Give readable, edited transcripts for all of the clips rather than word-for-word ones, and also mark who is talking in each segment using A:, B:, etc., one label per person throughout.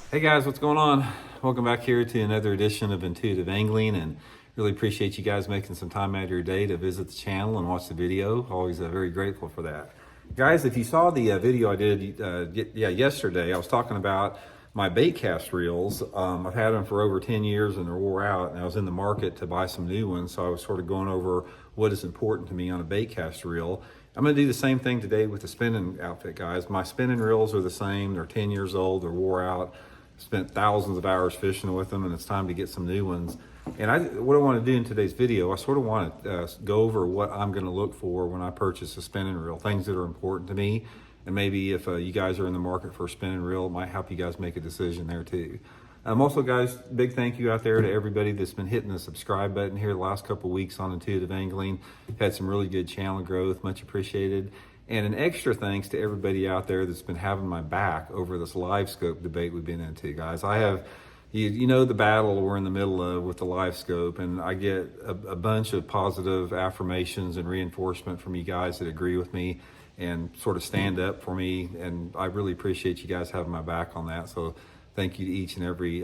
A: Hey guys, what's going on? Welcome back here to another edition of Intuitive Angling, and really appreciate you guys making some time out of your day to visit the channel and watch the video. Always very grateful for that. Guys, if you saw the video I did yesterday, I was talking about my bait cast reels. I've had them for over 10 years and they're wore out, and I was in the market to buy some new ones, so I was sort of going over what is important to me on a bait cast reel. I'm going to do the same thing today with the spinning outfit, guys. My spinning reels are the same. They're 10 years old. They're wore out. Spent thousands of hours fishing with them, and it's time to get some new ones. And what I want to do in today's video, I sort of want to go over what I'm going to look for when I purchase a spinning reel, things that are important to me. And maybe if you guys are in the market for a spinning reel, it might help you guys make a decision there too. Also, guys, big thank you out there to everybody that's been hitting the subscribe button here the last couple of weeks on Intuitive Angling. Had some really good channel growth, much appreciated. And an extra thanks to everybody out there that's been having my back over this live scope debate we've been into, guys. I have, you know, the battle we're in the middle of with the live scope, and I get a bunch of positive affirmations and reinforcement from you guys that agree with me and sort of stand up for me. And I really appreciate you guys having my back on that. So thank you to each and every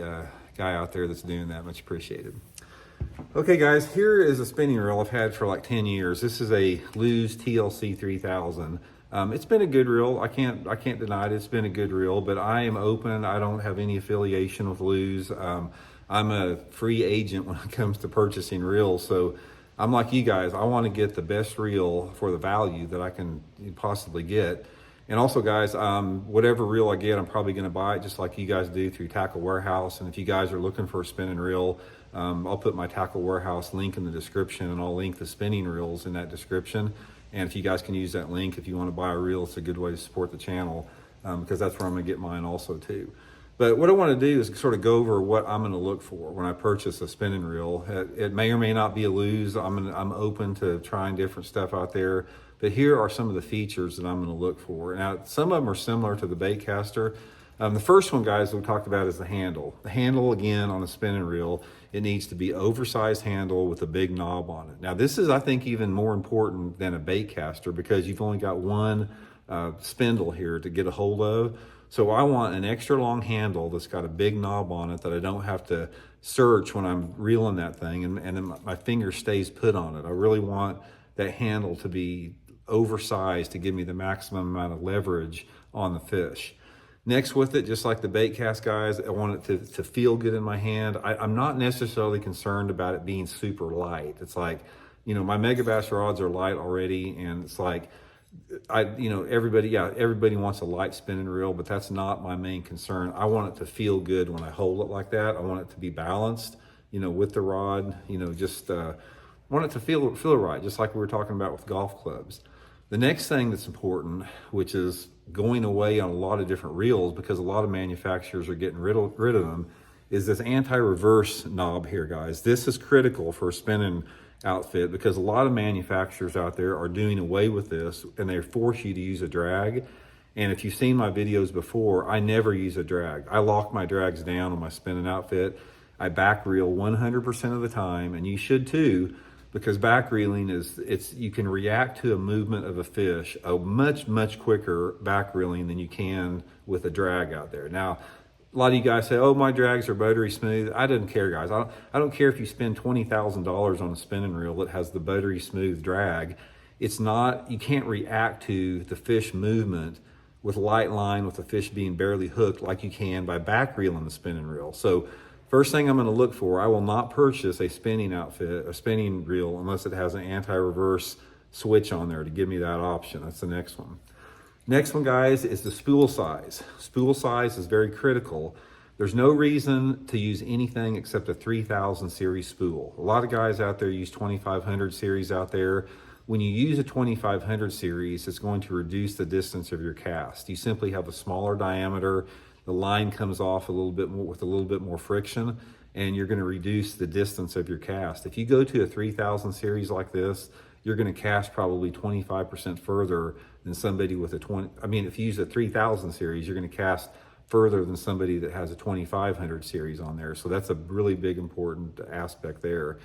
A: guy out there that's doing that. Much appreciated. Okay guys, here is a spinning reel I've had for like 10 years. This is a Lew's TLC 3000. It's been a good reel. I can't deny it. It's been a good reel, but I am open. I don't have any affiliation with Lew's. I'm a free agent when it comes to purchasing reels. So I'm like you guys, I want to get the best reel for the value that I can possibly get. And also guys, whatever reel I get, I'm probably going to buy it just like you guys do through Tackle Warehouse. And if you guys are looking for a spinning reel, I'll put my Tackle Warehouse link in the description, and I'll link the spinning reels in that description. And if you guys can use that link, if you want to buy a reel, it's a good way to support the channel, because that's where I'm going to get mine also too. But what I want to do is sort of go over what I'm going to look for when I purchase a spinning reel. It may or may not be a Lew's. I'm open to trying different stuff out there. But here are some of the features that I'm going to look for. Now, some of them are similar to the bait caster. The first one, guys, that we talked about is the handle. The handle, again, on a spinning reel, it needs to be oversized handle with a big knob on it. Now, this is, I think, even more important than a bait caster because you've only got one spindle here to get a hold of. So I want an extra long handle that's got a big knob on it that I don't have to search when I'm reeling that thing, and then my finger stays put on it. I really want that handle to be oversized to give me the maximum amount of leverage on the fish. Next with it, just like the bait cast, guys, I want it to feel good in my hand. I'm not necessarily concerned about it being super light. It's like, you know, my Megabass rods are light already, and it's like, everybody wants a light spinning reel, but that's not my main concern. I want it to feel good when I hold it like that. I want it to be balanced, you know, with the rod, you know, just want it to feel right, just like we were talking about with golf clubs. The next thing that's important, which is going away on a lot of different reels because a lot of manufacturers are getting rid of them, is this anti-reverse knob here, guys. This is critical for a spinning outfit because a lot of manufacturers out there are doing away with this, and they force you to use a drag. And if you've seen my videos before, I never use a drag. I lock my drags down on my spinning outfit. I back reel 100% of the time, and you should too, because back reeling you can react to a movement of a fish a much quicker back reeling than you can with a drag out there. Now, a lot of you guys say, oh, my drags are buttery smooth. I don't care, guys. I don't care if you spend $20,000 on a spinning reel that has the buttery smooth drag. It's not, you can't react to the fish movement with light line, with the fish being barely hooked like you can by back reeling the spinning reel. So first thing I'm going to look for, I will not purchase a spinning outfit, a spinning reel, unless it has an anti-reverse switch on there to give me that option. That's the next one. Next one, guys, is the spool size. Spool size is very critical. There's no reason to use anything except a 3000 series spool. A lot of guys out there use 2500 series out there. When you use a 2500 series, it's going to reduce the distance of your cast. You simply have a smaller diameter. The line comes off a little bit more with a little bit more friction, and you're going to reduce the distance of your cast. If you go to a 3000 series like this, you're going to cast probably 25% further than somebody with a if you use a 3000 series, you're going to cast further than somebody that has a 2500 series on there. So that's a really big important aspect there.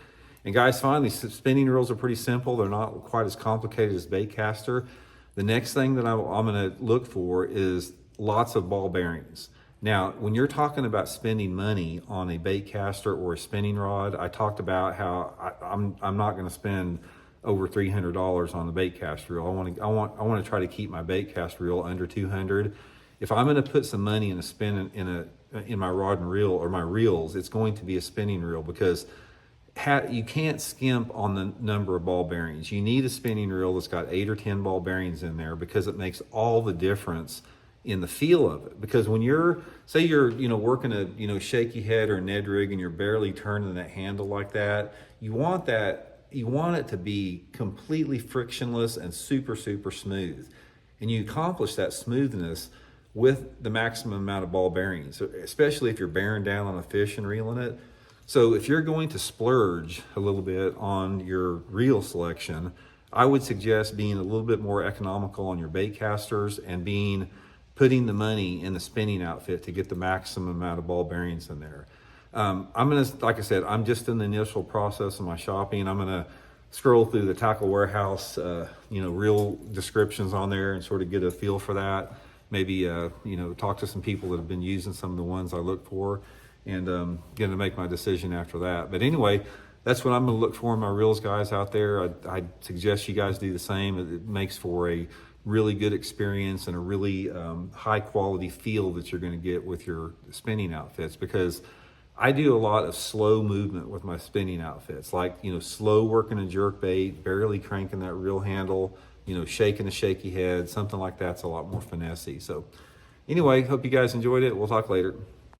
A: And guys, finally, spinning reels are pretty simple. They're not quite as complicated as bait caster. The next thing that I'm going to look for is lots of ball bearings. Now, when you're talking about spending money on a bait caster or a spinning rod, I talked about how I'm not going to spend over $300 on the bait cast reel. I want to try to keep my bait cast reel under 200. If I'm going to put some money in a spin in my rod and reel or my reels, it's going to be a spinning reel, because you can't skimp on the number of ball bearings. You need a spinning reel that's got 8 or 10 ball bearings in there, because it makes all the difference in the feel of it. Because when say you're working a shaky head or Ned rig and you're barely turning that handle like that, you want it to be completely frictionless and super smooth, and you accomplish that smoothness with the maximum amount of ball bearings, especially if you're bearing down on a fish and reeling it. So if you're going to splurge a little bit on your reel selection, I would suggest being a little bit more economical on your bait casters and putting the money in the spinning outfit to get the maximum amount of ball bearings in there. Like I said, I'm just in the initial process of my shopping. I'm gonna scroll through the Tackle Warehouse, reel descriptions on there and sort of get a feel for that. Maybe, talk to some people that have been using some of the ones I look for, and going to make my decision after that. But anyway, that's what I'm going to look for in my reels, guys, out there. I suggest you guys do the same. It makes for a really good experience and a really high quality feel that you're going to get with your spinning outfits, because I do a lot of slow movement with my spinning outfits, like, slow working a jerk bait, barely cranking that reel handle, shaking a shaky head, something like that's a lot more finessey. So anyway, hope you guys enjoyed it. We'll talk later.